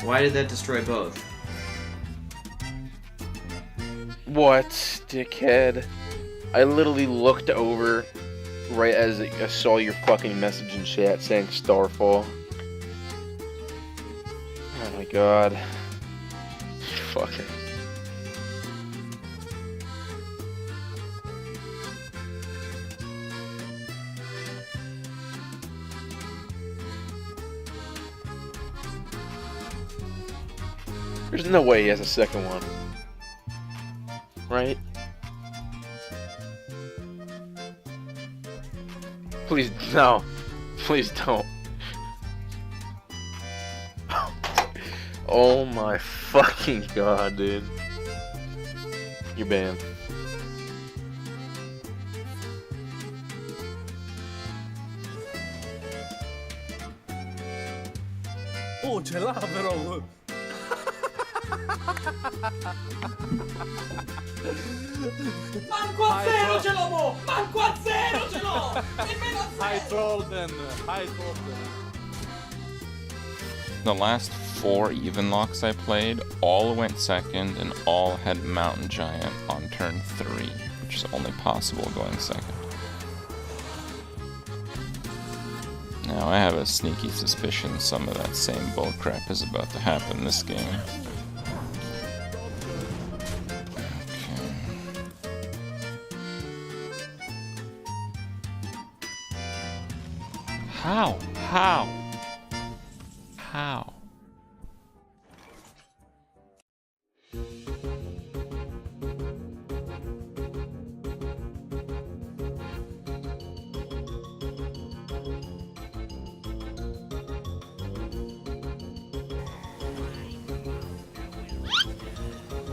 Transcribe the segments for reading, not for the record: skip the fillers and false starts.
Why did that destroy both? What, dickhead? I literally looked over right as I saw your fucking message in chat saying Starfall. Oh my god. Fucker. There's no way he has a second one. Right? Please, no. Please don't. Oh my fucking god, dude. You're banned. Oh, ce l'ha però! Manco a zero ce l'ho, mo! Manco a zero ce l'ho! Nemmeno a I zero! told them! I told them! The last 4 even locks I played, all went second and all had Mountain Giant on turn 3, which is only possible going second. Now I have a sneaky suspicion some of that same bullcrap is about to happen this game. How? How? How?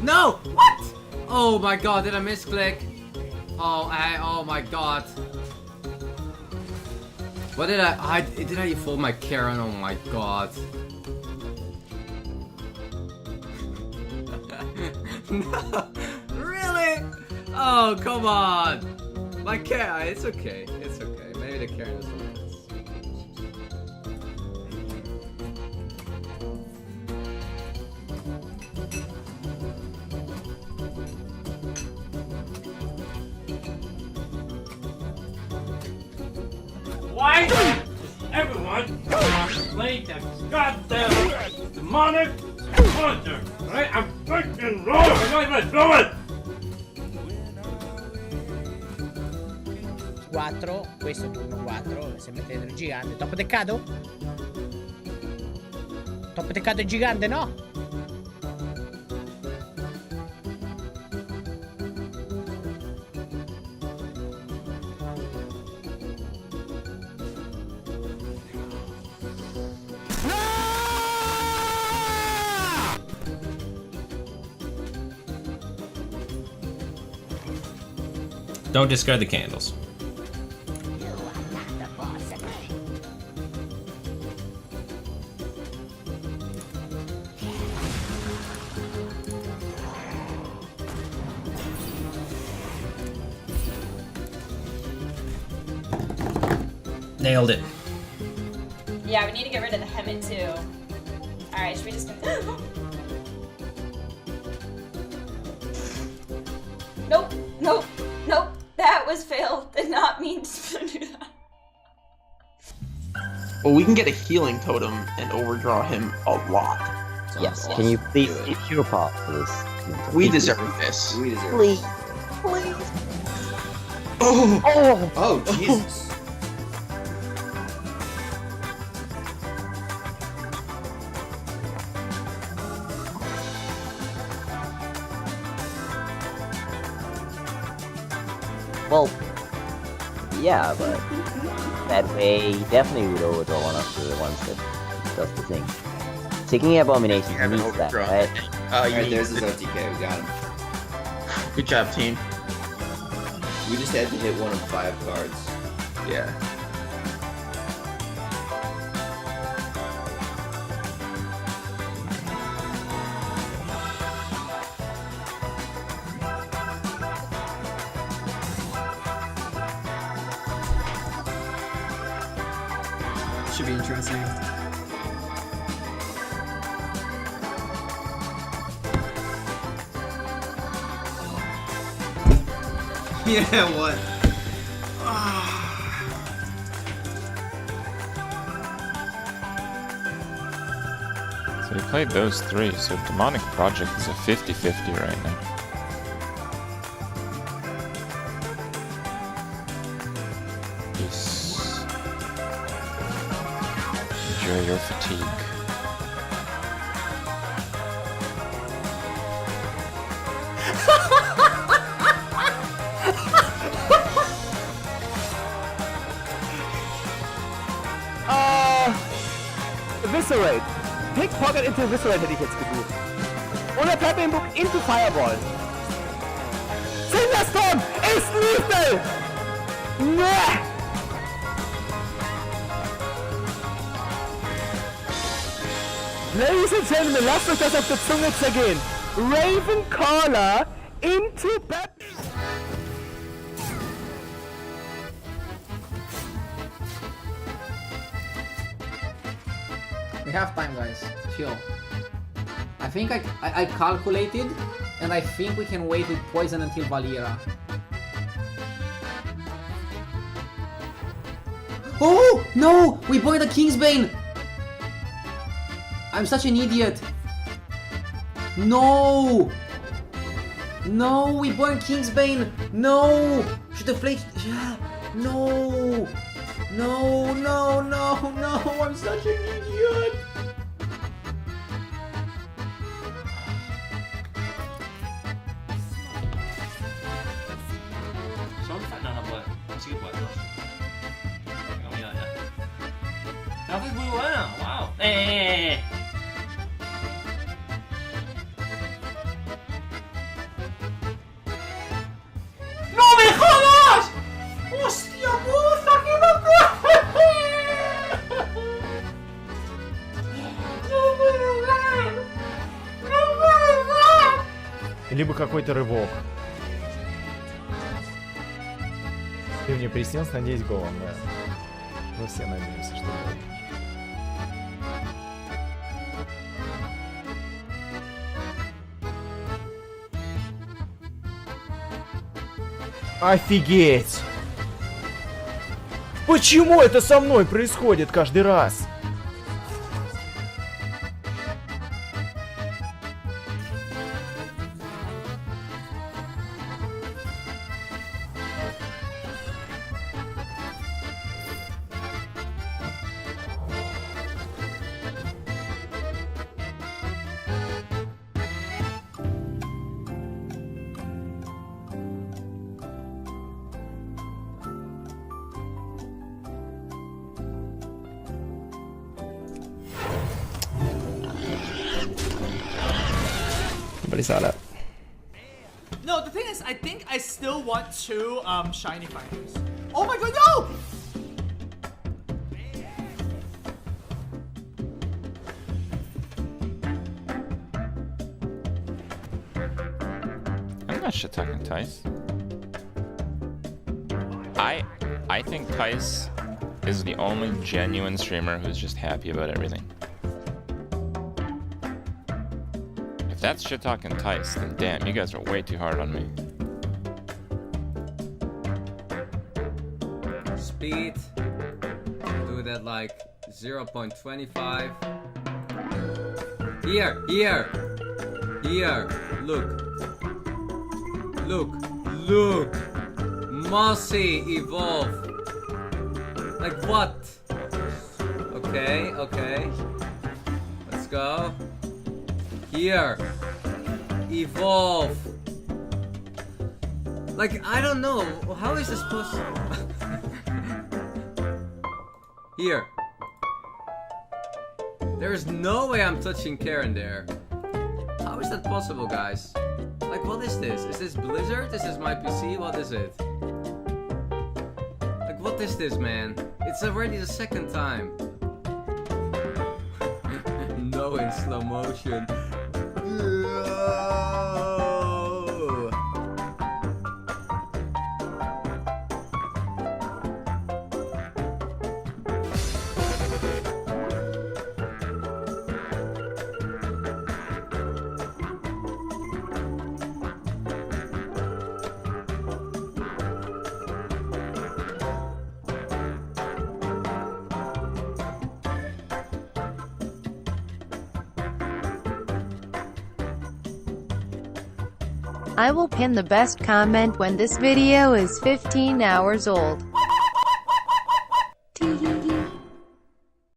No! What? Oh my god, did I misclick? Oh my god. What did did I fold my Karen? Oh my god. No, really? Oh, come on. My Karen, it's okay. It's okay. Maybe the Karen is one of this. Why does everyone play that goddamn demonic monster? Right? I'm fucking wrong. I'm not even throw it. 4, questo è turno 4, si mette dentro il gigante. Top teccato? Top teccato il gigante, no? Don't discard the candles. Nailed it. Yeah, we need to get rid of the Hemet too. Alright, should we just... Nope, nope, nope. That was failed. Did not mean to do that. Well, we can get a healing totem and overdraw him a lot. Yes, can you please keep your pot for this? We deserve this. We deserve Please. this. Please. Oh! Oh, Jesus. Well, yeah, but that way he definitely would overdraw one of the ones that does the thing. Taking Abomination needs that, right? Alright, there's his OTK, we got him. Good job, team. We just had to hit one of 5 cards. Yeah. Should be interesting. Yeah, what? So he played those three, so Demonic Project is a 50-50 right now. Peace. Enjoy your fatigue. Eviscerate. Pickpocket into Eviscerate hätte ich jetzt gesucht. Oder Pepping Book into Fireball. Cinderstorm ist lethal! Nee! Ladies and Gentlemen, lasst euch das auf der Zunge zergehen. Ravencaller into Pepping. We have time, guys. Chill. I think I calculated, and I think we can wait with poison until Valera. Oh no! We bought the Kingsbane. I'm such an idiot. No! No, we bought Kingsbane. No! Should have played. No! No, no, no, no, I'm such an idiot! Son no puede. Sí puede. Mira ya. La es muy buena, wow. ¡No me jodas! ¡Hostia puta, qué locura! Либо какой-то рывок. Ты мне приснился, надеюсь, голым, да. Мы все надеемся, что будет. Офигеть! Почему это со мной происходит каждый раз? Somebody saw that. No, the thing is, I think I still want two shiny fighters. Oh my god, no! I'm not shit talking Tice. I think Tice is the only genuine streamer who's just happy about everything. If that's shit talking Tice, then damn, you guys are way too hard on me. Speed. Do that like 0.25. Here, here, here. Look. Look, look. Mossy evolve. Like what? Okay, okay. Let's go. Here. Evolve. Like, I don't know. How is this possible? Here. There's no way I'm touching Karen there. How is that possible, guys? Like, what is this? Is this Blizzard? Is this my PC? What is it? Like, what is this, man? It's already the second time. No, in slow motion. No. I will pin the best comment when this video is 15 hours old.